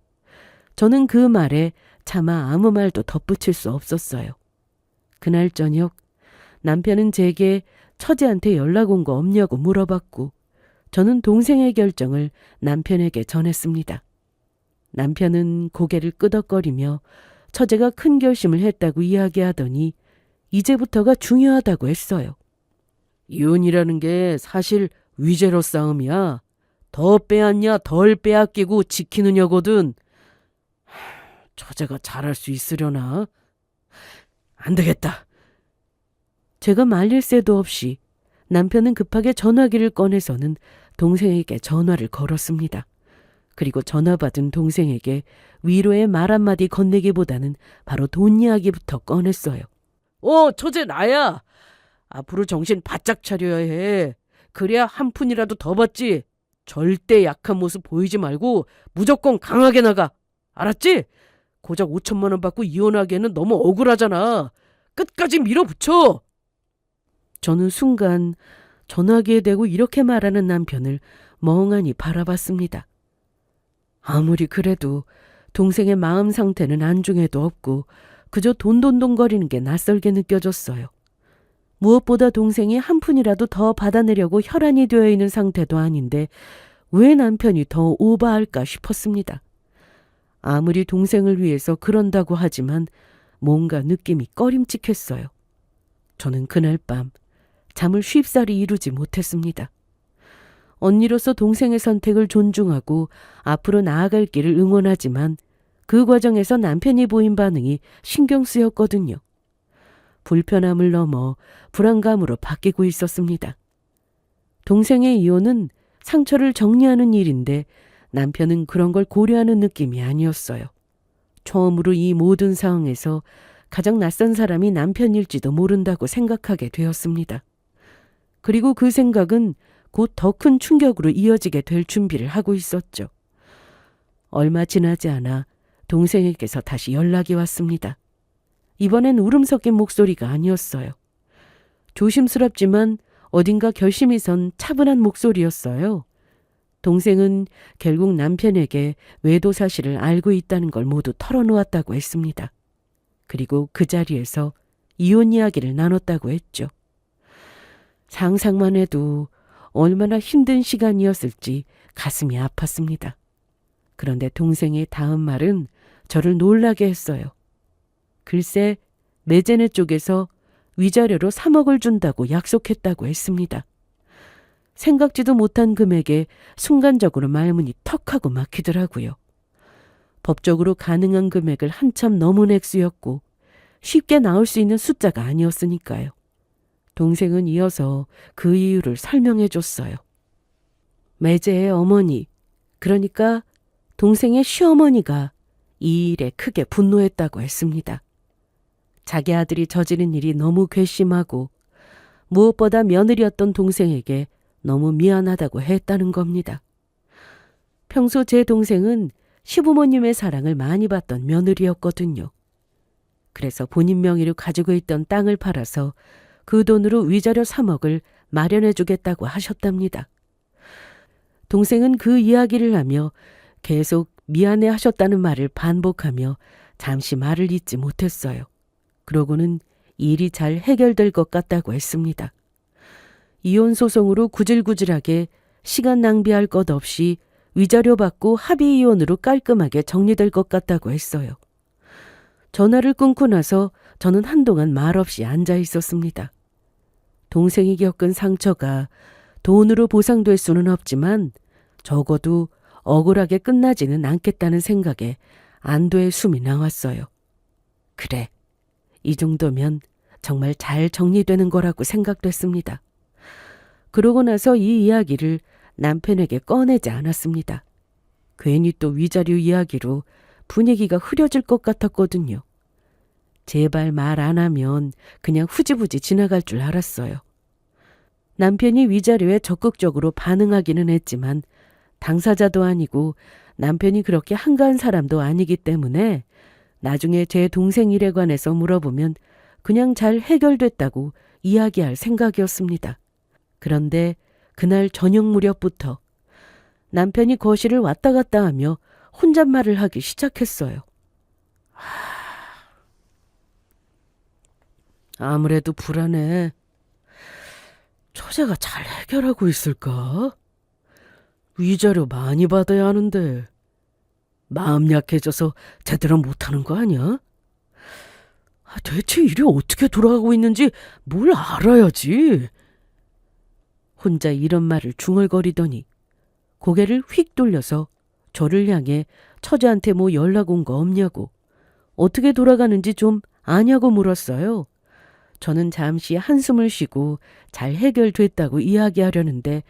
저는 그 말에 차마 아무 말도 덧붙일 수 없었어요. 그날 저녁 남편은 제게 처제한테 연락 온 거 없냐고 물어봤고 저는 동생의 결정을 남편에게 전했습니다. 남편은 고개를 끄덕거리며 처제가 큰 결심을 했다고 이야기하더니 이제부터가 중요하다고 했어요. 이혼이라는 게 사실 위자료 싸움이야. 더 빼앗냐 덜 빼앗기고 지키느냐거든. 처제가 잘할 수 있으려나? 안 되겠다. 제가 말릴 새도 없이 남편은 급하게 전화기를 꺼내서는 동생에게 전화를 걸었습니다. 그리고 전화 받은 동생에게 위로의 말 한마디 건네기보다는 바로 돈 이야기부터 꺼냈어요. 처제 나야. 앞으로 정신 바짝 차려야 해. 그래야 한 푼이라도 더 받지. 절대 약한 모습 보이지 말고 무조건 강하게 나가. 알았지? 고작 5천만 원 받고 이혼하기에는 너무 억울하잖아. 끝까지 밀어붙여. 저는 순간 전화기에 대고 이렇게 말하는 남편을 멍하니 바라봤습니다. 아무리 그래도 동생의 마음 상태는 안중에도 없고 그저 돈돈돈거리는 게 낯설게 느껴졌어요. 무엇보다 동생이 한 푼이라도 더 받아내려고 혈안이 되어 있는 상태도 아닌데 왜 남편이 더 오바할까 싶었습니다. 아무리 동생을 위해서 그런다고 하지만 뭔가 느낌이 꺼림칙했어요. 저는 그날 밤 잠을 쉽사리 이루지 못했습니다. 언니로서 동생의 선택을 존중하고 앞으로 나아갈 길을 응원하지만 그 과정에서 남편이 보인 반응이 신경 쓰였거든요. 불편함을 넘어 불안감으로 바뀌고 있었습니다. 동생의 이혼은 상처를 정리하는 일인데 남편은 그런 걸 고려하는 느낌이 아니었어요. 처음으로 이 모든 상황에서 가장 낯선 사람이 남편일지도 모른다고 생각하게 되었습니다. 그리고 그 생각은 곧 더 큰 충격으로 이어지게 될 준비를 하고 있었죠. 얼마 지나지 않아 동생에게서 다시 연락이 왔습니다. 이번엔 울음 섞인 목소리가 아니었어요. 조심스럽지만 어딘가 결심이 선 차분한 목소리였어요. 동생은 결국 남편에게 외도 사실을 알고 있다는 걸 모두 털어놓았다고 했습니다. 그리고 그 자리에서 이혼 이야기를 나눴다고 했죠. 상상만 해도 얼마나 힘든 시간이었을지 가슴이 아팠습니다. 그런데 동생의 다음 말은 저를 놀라게 했어요. 글쎄 매제네 쪽에서 위자료로 3억을 준다고 약속했다고 했습니다. 생각지도 못한 금액에 순간적으로 말문이 턱하고 막히더라고요. 법적으로 가능한 금액을 한참 넘은 액수였고 쉽게 나올 수 있는 숫자가 아니었으니까요. 동생은 이어서 그 이유를 설명해 줬어요. 매제의 어머니, 그러니까 동생의 시어머니가 이 일에 크게 분노했다고 했습니다. 자기 아들이 저지른 일이 너무 괘씸하고 무엇보다 며느리였던 동생에게 너무 미안하다고 했다는 겁니다. 평소 제 동생은 시부모님의 사랑을 많이 받던 며느리였거든요. 그래서 본인 명의로 가지고 있던 땅을 팔아서 그 돈으로 위자료 3억을 마련해 주겠다고 하셨답니다. 동생은 그 이야기를 하며 계속 미안해 하셨다는 말을 반복하며 잠시 말을 잇지 못했어요. 그러고는 일이 잘 해결될 것 같다고 했습니다. 이혼 소송으로 구질구질하게 시간 낭비할 것 없이 위자료 받고 합의 이혼으로 깔끔하게 정리될 것 같다고 했어요. 전화를 끊고 나서 저는 한동안 말없이 앉아 있었습니다. 동생이 겪은 상처가 돈으로 보상될 수는 없지만 적어도 억울하게 끝나지는 않겠다는 생각에 안도의 숨이 나왔어요. 그래, 이 정도면 정말 잘 정리되는 거라고 생각됐습니다. 그러고 나서 이 이야기를 남편에게 꺼내지 않았습니다. 괜히 또 위자료 이야기로 분위기가 흐려질 것 같았거든요. 제발 말 안 하면 그냥 후지부지 지나갈 줄 알았어요. 남편이 위자료에 적극적으로 반응하기는 했지만 당사자도 아니고 남편이 그렇게 한가한 사람도 아니기 때문에 나중에 제 동생 일에 관해서 물어보면 그냥 잘 해결됐다고 이야기할 생각이었습니다. 그런데 그날 저녁 무렵부터 남편이 거실을 왔다 갔다 하며 혼잣말을 하기 시작했어요. 아무래도 불안해. 처제가 잘 해결하고 있을까? 위자료 많이 받아야 하는데 마음 약해져서 제대로 못하는 거 아니야? 대체 일이 어떻게 돌아가고 있는지 뭘 알아야지. 혼자 이런 말을 중얼거리더니 고개를 휙 돌려서 저를 향해 처제한테 뭐 연락 온 거 없냐고, 어떻게 돌아가는지 좀 아냐고 물었어요. 저는 잠시 한숨을 쉬고 잘 해결됐다고 이야기하려는데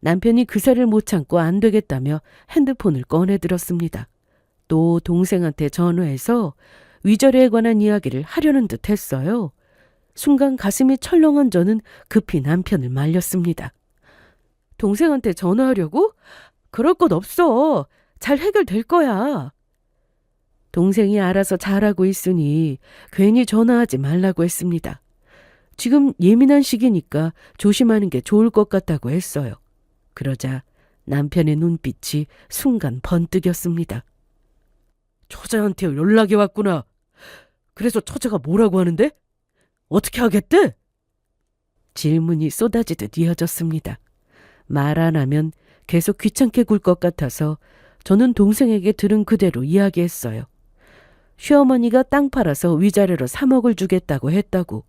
남편이 그새를 못 참고 안 되겠다며 핸드폰을 꺼내들었습니다. 또 동생한테 전화해서 위자료에 관한 이야기를 하려는 듯 했어요. 순간 가슴이 철렁한 저는 급히 남편을 말렸습니다. 동생한테 전화하려고? 그럴 것 없어. 잘 해결될 거야. 동생이 알아서 잘하고 있으니 괜히 전화하지 말라고 했습니다. 지금 예민한 시기니까 조심하는 게 좋을 것 같다고 했어요. 그러자 남편의 눈빛이 순간 번뜩였습니다. 처자한테 연락이 왔구나. 그래서 처자가 뭐라고 하는데? 어떻게 하겠대? 질문이 쏟아지듯 이어졌습니다. 말 안 하면 계속 귀찮게 굴 것 같아서 저는 동생에게 들은 그대로 이야기했어요. 시어머니가 땅 팔아서 위자료로 3억을 주겠다고 했다고,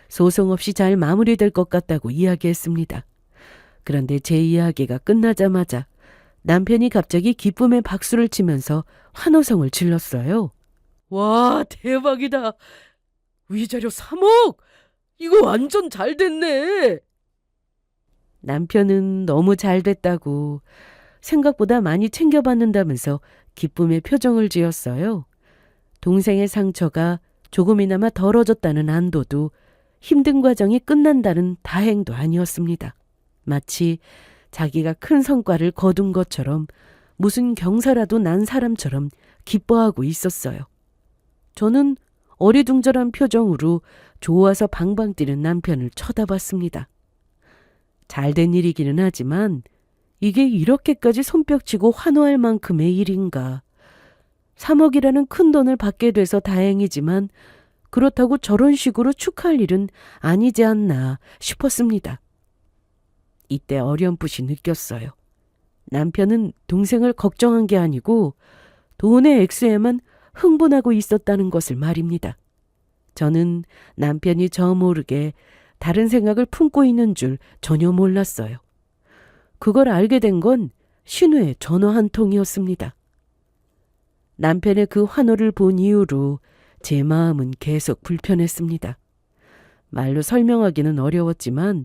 소송 없이 잘 마무리될 것 같다고 이야기했습니다. 그런데 제 이야기가 끝나자마자 남편이 갑자기 기쁨의 박수를 치면서 환호성을 질렀어요. 와, 대박이다. 위자료 3억! 이거 완전 잘 됐네. 남편은 너무 잘 됐다고, 생각보다 많이 챙겨받는다면서 기쁨의 표정을 지었어요. 동생의 상처가 조금이나마 덜어졌다는 안도도, 힘든 과정이 끝난다는 다행도 아니었습니다. 마치 자기가 큰 성과를 거둔 것처럼, 무슨 경사라도 난 사람처럼 기뻐하고 있었어요. 저는 어리둥절한 표정으로 좋아서 방방 뛰는 남편을 쳐다봤습니다. 잘된 일이기는 하지만 이게 이렇게까지 손뼉치고 환호할 만큼의 일인가. 3억이라는 큰 돈을 받게 돼서 다행이지만 그렇다고 저런 식으로 축하할 일은 아니지 않나 싶었습니다. 이때 어렴풋이 느꼈어요. 남편은 동생을 걱정한 게 아니고 돈의 액수에만 흥분하고 있었다는 것을 말입니다. 저는 남편이 저 모르게 다른 생각을 품고 있는 줄 전혀 몰랐어요. 그걸 알게 된 건 신우의 전화 한 통이었습니다. 남편의 그 환호를 본 이후로 제 마음은 계속 불편했습니다. 말로 설명하기는 어려웠지만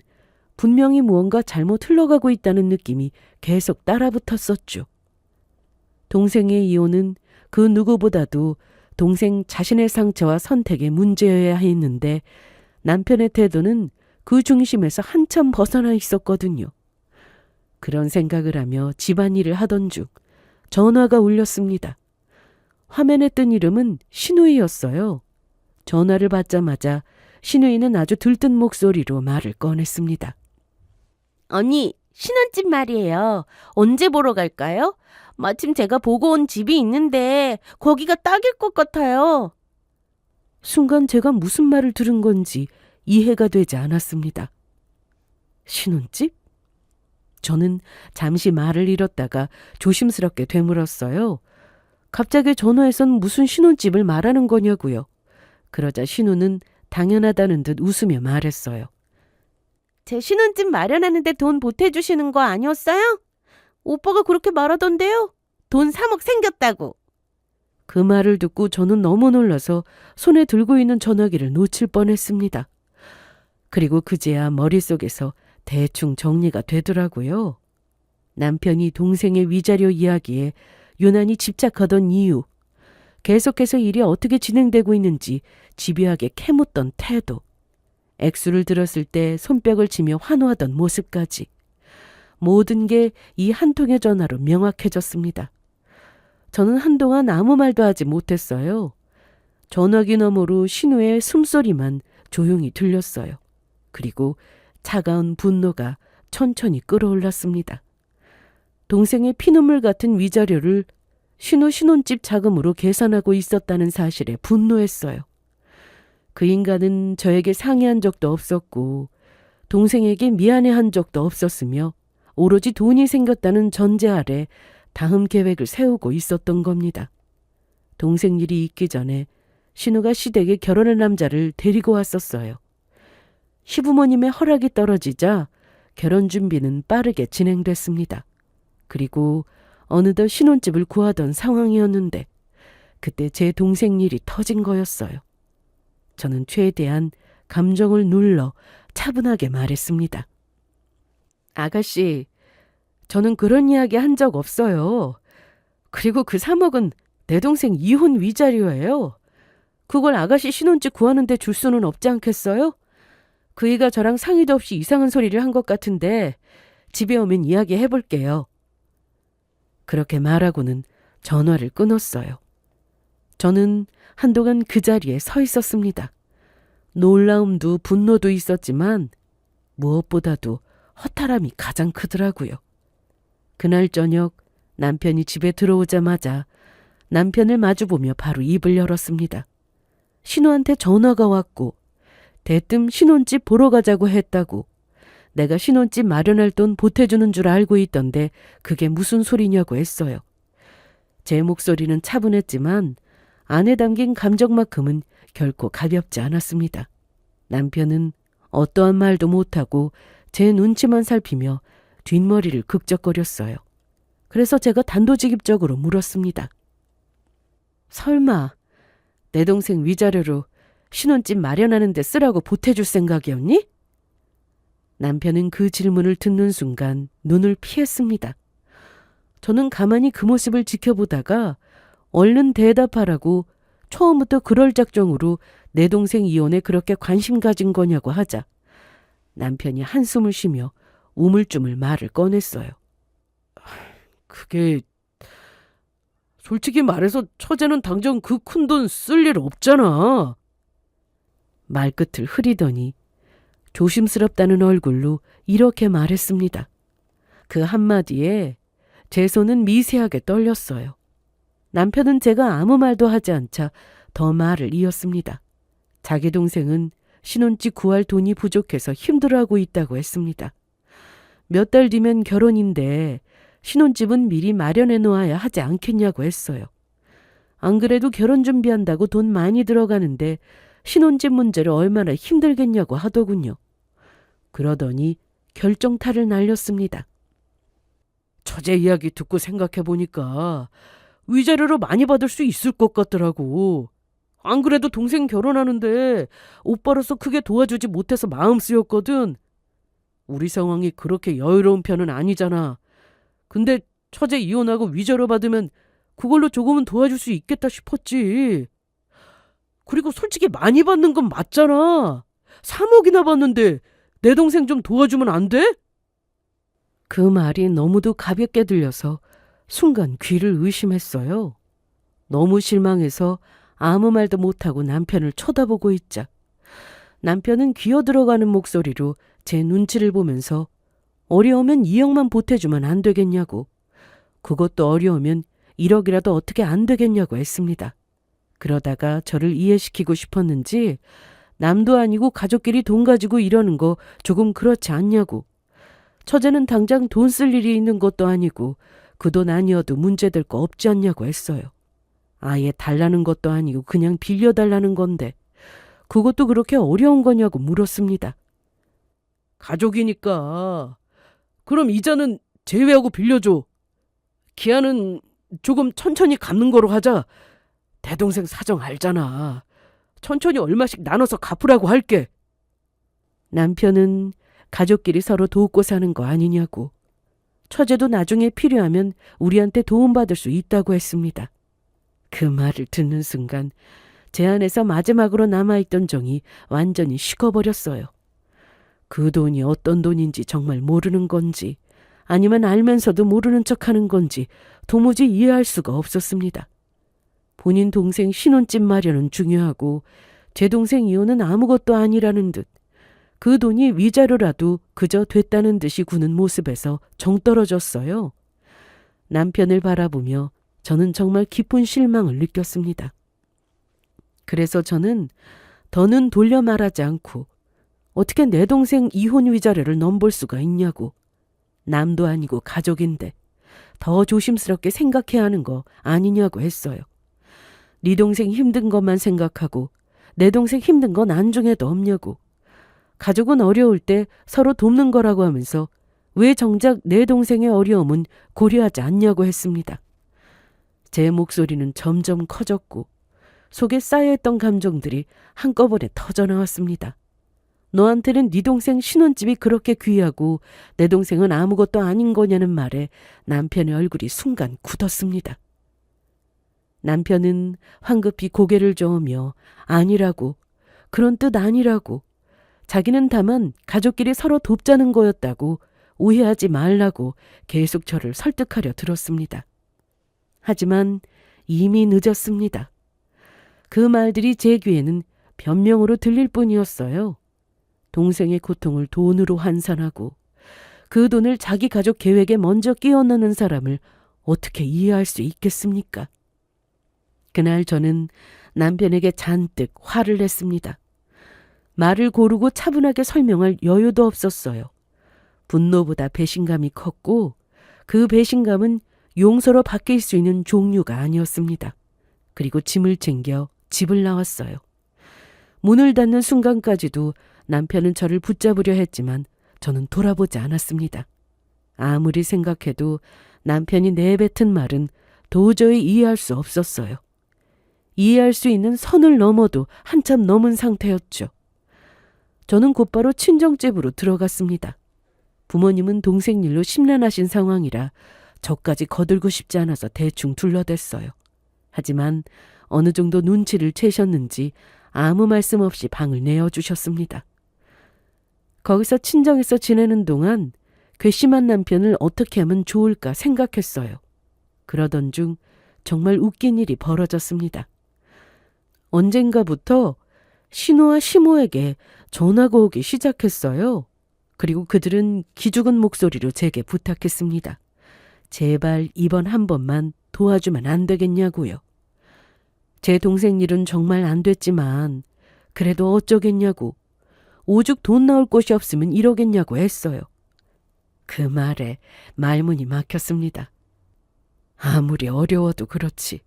분명히 무언가 잘못 흘러가고 있다는 느낌이 계속 따라붙었었죠. 동생의 이혼은 그 누구보다도 동생 자신의 상처와 선택의 문제여야 했는데 남편의 태도는 그 중심에서 한참 벗어나 있었거든요. 그런 생각을 하며 집안일을 하던 중 전화가 울렸습니다. 화면에 뜬 이름은 신우이였어요. 전화를 받자마자 신우이는 아주 들뜬 목소리로 말을 꺼냈습니다. 언니, 신혼집 말이에요. 언제 보러 갈까요? 마침 제가 보고 온 집이 있는데 거기가 딱일 것 같아요. 순간 제가 무슨 말을 들은 건지 이해가 되지 않았습니다. 신혼집? 저는 잠시 말을 잃었다가 조심스럽게 되물었어요. 갑자기 전화에선 무슨 신혼집을 말하는 거냐고요. 그러자 신우는 당연하다는 듯 웃으며 말했어요. 제 신혼집 마련하는데 돈 보태주시는 거 아니었어요? 오빠가 그렇게 말하던데요. 돈 3억 생겼다고. 그 말을 듣고 저는 너무 놀라서 손에 들고 있는 전화기를 놓칠 뻔했습니다. 그리고 그제야 머릿속에서 대충 정리가 되더라고요. 남편이 동생의 위자료 이야기에 유난히 집착하던 이유, 계속해서 일이 어떻게 진행되고 있는지 집요하게 캐묻던 태도, 액수를 들었을 때 손뼉을 치며 환호하던 모습까지 모든 게 이 한 통의 전화로 명확해졌습니다. 저는 한동안 아무 말도 하지 못했어요. 전화기 너머로 신우의 숨소리만 조용히 들렸어요. 그리고 차가운 분노가 천천히 끓어올랐습니다. 동생의 피눈물 같은 위자료를 신우 신혼집 자금으로 계산하고 있었다는 사실에 분노했어요. 그 인간은 저에게 상의한 적도 없었고 동생에게 미안해한 적도 없었으며 오로지 돈이 생겼다는 전제 아래 다음 계획을 세우고 있었던 겁니다. 동생 일이 있기 전에 신우가 시댁에 결혼할 남자를 데리고 왔었어요. 시부모님의 허락이 떨어지자 결혼 준비는 빠르게 진행됐습니다. 그리고 어느덧 신혼집을 구하던 상황이었는데 그때 제 동생 일이 터진 거였어요. 저는 최대한 감정을 눌러 차분하게 말했습니다. 아가씨, 저는 그런 이야기 한 적 없어요. 그리고 그 3억은 내 동생 이혼 위자료예요. 그걸 아가씨 신혼집 구하는데 줄 수는 없지 않겠어요? 그이가 저랑 상의도 없이 이상한 소리를 한 것 같은데 집에 오면 이야기해볼게요. 그렇게 말하고는 전화를 끊었어요. 저는 한동안 그 자리에 서 있었습니다. 놀라움도 분노도 있었지만 무엇보다도 허탈함이 가장 크더라고요. 그날 저녁 남편이 집에 들어오자마자 남편을 마주보며 바로 입을 열었습니다. 신우한테 전화가 왔고 대뜸 신혼집 보러 가자고 했다고. 내가 신혼집 마련할 돈 보태주는 줄 알고 있던데 그게 무슨 소리냐고 했어요. 제 목소리는 차분했지만 안에 담긴 감정만큼은 결코 가볍지 않았습니다. 남편은 어떠한 말도 못하고 제 눈치만 살피며 뒷머리를 극적거렸어요. 그래서 제가 단도직입적으로 물었습니다. 설마 내 동생 위자료로 신혼집 마련하는 데 쓰라고 보태줄 생각이었니? 남편은 그 질문을 듣는 순간 눈을 피했습니다. 저는 가만히 그 모습을 지켜보다가 얼른 대답하라고 처음부터 그럴 작정으로 내 동생 이혼에 그렇게 관심 가진 거냐고 하자 남편이 한숨을 쉬며 우물쭈물 말을 꺼냈어요. 그게 솔직히 말해서 처제는 당장 그 큰 돈 쓸 일 없잖아. 말끝을 흐리더니 조심스럽다는 얼굴로 이렇게 말했습니다. 그 한마디에 제 손은 미세하게 떨렸어요. 남편은 제가 아무 말도 하지 않자 더 말을 이었습니다. 자기 동생은 신혼집 구할 돈이 부족해서 힘들어하고 있다고 했습니다. 몇 달 뒤면 결혼인데 신혼집은 미리 마련해 놓아야 하지 않겠냐고 했어요. 안 그래도 결혼 준비한다고 돈 많이 들어가는데 신혼집 문제를 얼마나 힘들겠냐고 하더군요. 그러더니 결정타를 날렸습니다. 처제 이야기 듣고 생각해보니까 위자료로 많이 받을 수 있을 것 같더라고. 안 그래도 동생 결혼하는데 오빠로서 크게 도와주지 못해서 마음 쓰였거든. 우리 상황이 그렇게 여유로운 편은 아니잖아. 근데 처제 이혼하고 위자료 받으면 그걸로 조금은 도와줄 수 있겠다 싶었지. 그리고 솔직히 많이 받는 건 맞잖아. 3억이나 받는데 내 동생 좀 도와주면 안 돼? 그 말이 너무도 가볍게 들려서 순간 귀를 의심했어요. 너무 실망해서 아무 말도 못하고 남편을 쳐다보고 있자 남편은 기어들어가는 목소리로 제 눈치를 보면서 어려우면 2억만 보태주면 안 되겠냐고, 그것도 어려우면 1억이라도 어떻게 안 되겠냐고 했습니다. 그러다가 저를 이해시키고 싶었는지 남도 아니고 가족끼리 돈 가지고 이러는 거 조금 그렇지 않냐고, 처제는 당장 돈 쓸 일이 있는 것도 아니고 그 돈 아니어도 문제될 거 없지 않냐고 했어요. 아예 달라는 것도 아니고 그냥 빌려달라는 건데 그것도 그렇게 어려운 거냐고 물었습니다. 가족이니까 그럼 이자는 제외하고 빌려줘. 기한은 조금 천천히 갚는 거로 하자. 대동생 사정 알잖아. 천천히 얼마씩 나눠서 갚으라고 할게. 남편은 가족끼리 서로 돕고 사는 거 아니냐고, 처제도 나중에 필요하면 우리한테 도움받을 수 있다고 했습니다. 그 말을 듣는 순간 제 안에서 마지막으로 남아있던 정이 완전히 식어버렸어요. 그 돈이 어떤 돈인지 정말 모르는 건지 아니면 알면서도 모르는 척하는 건지 도무지 이해할 수가 없었습니다. 본인 동생 신혼집 마련은 중요하고 제 동생 이혼은 아무것도 아니라는 듯 그 돈이 위자료라도 그저 됐다는 듯이 구는 모습에서 정 떨어졌어요. 남편을 바라보며 저는 정말 깊은 실망을 느꼈습니다. 그래서 저는 더는 돌려 말하지 않고 어떻게 내 동생 이혼 위자료를 넘볼 수가 있냐고, 남도 아니고 가족인데 더 조심스럽게 생각해야 하는 거 아니냐고 했어요. 네 동생 힘든 것만 생각하고 내 동생 힘든 건 안중에도 없냐고, 가족은 어려울 때 서로 돕는 거라고 하면서 왜 정작 내 동생의 어려움은 고려하지 않냐고 했습니다. 제 목소리는 점점 커졌고 속에 쌓여있던 감정들이 한꺼번에 터져나왔습니다. 너한테는 네 동생 신혼집이 그렇게 귀하고 내 동생은 아무것도 아닌 거냐는 말에 남편의 얼굴이 순간 굳었습니다. 남편은 황급히 고개를 저으며 아니라고, 그런 뜻 아니라고, 자기는 다만 가족끼리 서로 돕자는 거였다고, 오해하지 말라고 계속 저를 설득하려 들었습니다. 하지만 이미 늦었습니다. 그 말들이 제 귀에는 변명으로 들릴 뿐이었어요. 동생의 고통을 돈으로 환산하고 그 돈을 자기 가족 계획에 먼저 끼워 넣는 사람을 어떻게 이해할 수 있겠습니까? 그날 저는 남편에게 잔뜩 화를 냈습니다. 말을 고르고 차분하게 설명할 여유도 없었어요. 분노보다 배신감이 컸고 그 배신감은 용서로 바뀔 수 있는 종류가 아니었습니다. 그리고 짐을 챙겨 집을 나왔어요. 문을 닫는 순간까지도 남편은 저를 붙잡으려 했지만 저는 돌아보지 않았습니다. 아무리 생각해도 남편이 내뱉은 말은 도저히 이해할 수 없었어요. 이해할 수 있는 선을 넘어도 한참 넘은 상태였죠. 저는 곧바로 친정집으로 들어갔습니다. 부모님은 동생 일로 심란하신 상황이라 저까지 거들고 싶지 않아서 대충 둘러댔어요. 하지만 어느 정도 눈치를 채셨는지 아무 말씀 없이 방을 내어주셨습니다. 거기서 친정에서 지내는 동안 괘씸한 남편을 어떻게 하면 좋을까 생각했어요. 그러던 중 정말 웃긴 일이 벌어졌습니다. 언젠가부터 신우와 시모에게 전화가 오기 시작했어요. 그리고 그들은 기죽은 목소리로 제게 부탁했습니다. 제발 이번 한 번만 도와주면 안 되겠냐고요. 제 동생 일은 정말 안 됐지만 그래도 어쩌겠냐고, 오죽 돈 나올 곳이 없으면 이러겠냐고 했어요. 그 말에 말문이 막혔습니다. 아무리 어려워도 그렇지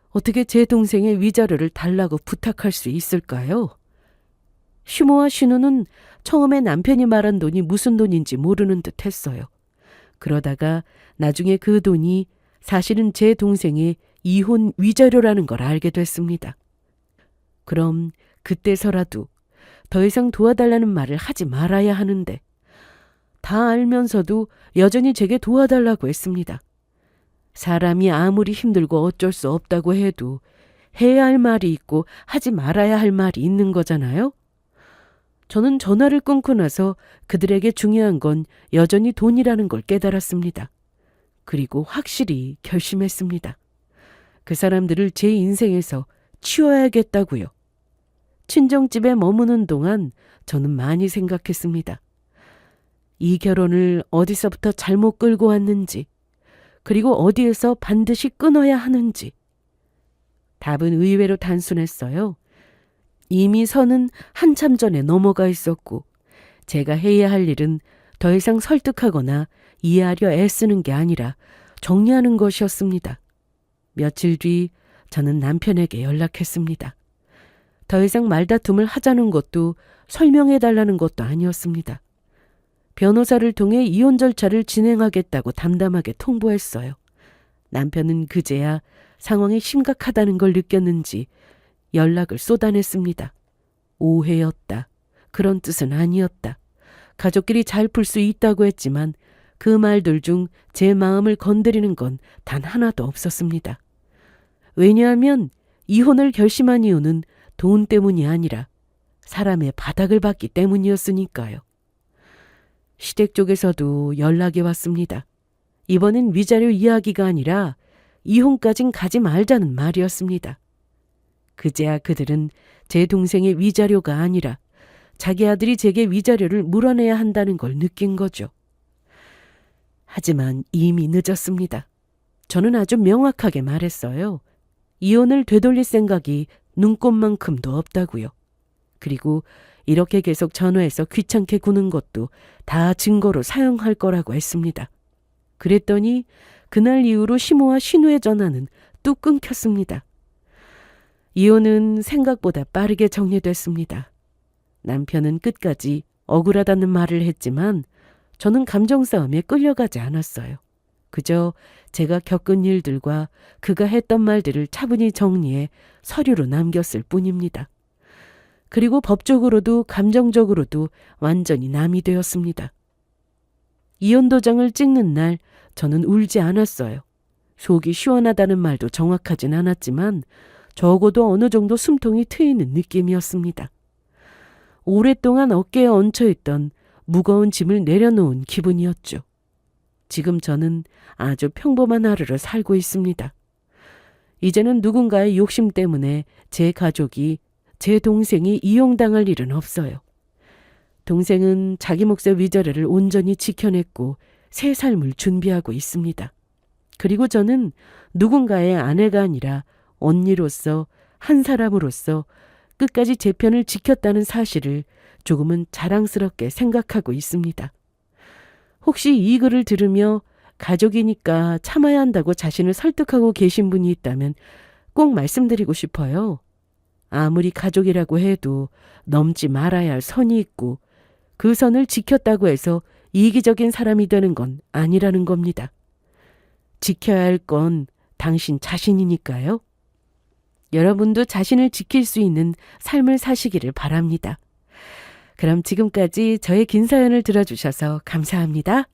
어떻게 제 동생의 위자료를 달라고 부탁할 수 있을까요? 시모와 신우는 처음에 남편이 말한 돈이 무슨 돈인지 모르는 듯 했어요. 그러다가 나중에 그 돈이 사실은 제 동생의 이혼 위자료라는 걸 알게 됐습니다. 그럼 그때서라도 더 이상 도와달라는 말을 하지 말아야 하는데 다 알면서도 여전히 제게 도와달라고 했습니다. 사람이 아무리 힘들고 어쩔 수 없다고 해도 해야 할 말이 있고 하지 말아야 할 말이 있는 거잖아요. 저는 전화를 끊고 나서 그들에게 중요한 건 여전히 돈이라는 걸 깨달았습니다. 그리고 확실히 결심했습니다. 그 사람들을 제 인생에서 치워야겠다고요. 친정집에 머무는 동안 저는 많이 생각했습니다. 이 결혼을 어디서부터 잘못 끌고 왔는지, 그리고 어디에서 반드시 끊어야 하는지. 답은 의외로 단순했어요. 이미 선은 한참 전에 넘어가 있었고 제가 해야 할 일은 더 이상 설득하거나 이해하려 애쓰는 게 아니라 정리하는 것이었습니다. 며칠 뒤 저는 남편에게 연락했습니다. 더 이상 말다툼을 하자는 것도 설명해달라는 것도 아니었습니다. 변호사를 통해 이혼 절차를 진행하겠다고 담담하게 통보했어요. 남편은 그제야 상황이 심각하다는 걸 느꼈는지 연락을 쏟아냈습니다. 오해였다. 그런 뜻은 아니었다. 가족끼리 잘 풀 수 있다고 했지만 그 말들 중 제 마음을 건드리는 건 단 하나도 없었습니다. 왜냐하면 이혼을 결심한 이유는 돈 때문이 아니라 사람의 바닥을 봤기 때문이었으니까요. 시댁 쪽에서도 연락이 왔습니다. 이번엔 위자료 이야기가 아니라 이혼까진 가지 말자는 말이었습니다. 그제야 그들은 제 동생의 위자료가 아니라 자기 아들이 제게 위자료를 물어내야 한다는 걸 느낀 거죠. 하지만 이미 늦었습니다. 저는 아주 명확하게 말했어요. 이혼을 되돌릴 생각이 눈꼽만큼도 없다고요. 그리고 이렇게 계속 전화해서 귀찮게 구는 것도 다 증거로 사용할 거라고 했습니다. 그랬더니 그날 이후로 시모와 신우의 전화는 뚝 끊겼습니다. 이혼은 생각보다 빠르게 정리됐습니다. 남편은 끝까지 억울하다는 말을 했지만 저는 감정 싸움에 끌려가지 않았어요. 그저 제가 겪은 일들과 그가 했던 말들을 차분히 정리해 서류로 남겼을 뿐입니다. 그리고 법적으로도 감정적으로도 완전히 남이 되었습니다. 이혼 도장을 찍는 날 저는 울지 않았어요. 속이 시원하다는 말도 정확하진 않았지만 적어도 어느 정도 숨통이 트이는 느낌이었습니다. 오랫동안 어깨에 얹혀있던 무거운 짐을 내려놓은 기분이었죠. 지금 저는 아주 평범한 하루를 살고 있습니다. 이제는 누군가의 욕심 때문에 제 가족이, 제 동생이 이용당할 일은 없어요. 동생은 자기 몫의 위자료를 온전히 지켜냈고 새 삶을 준비하고 있습니다. 그리고 저는 누군가의 아내가 아니라 언니로서, 한 사람으로서 끝까지 제 편을 지켰다는 사실을 조금은 자랑스럽게 생각하고 있습니다. 혹시 이 글을 들으며 가족이니까 참아야 한다고 자신을 설득하고 계신 분이 있다면 꼭 말씀드리고 싶어요. 아무리 가족이라고 해도 넘지 말아야 할 선이 있고 그 선을 지켰다고 해서 이기적인 사람이 되는 건 아니라는 겁니다. 지켜야 할 건 당신 자신이니까요. 여러분도 자신을 지킬 수 있는 삶을 사시기를 바랍니다. 그럼 지금까지 저의 긴 사연을 들어주셔서 감사합니다.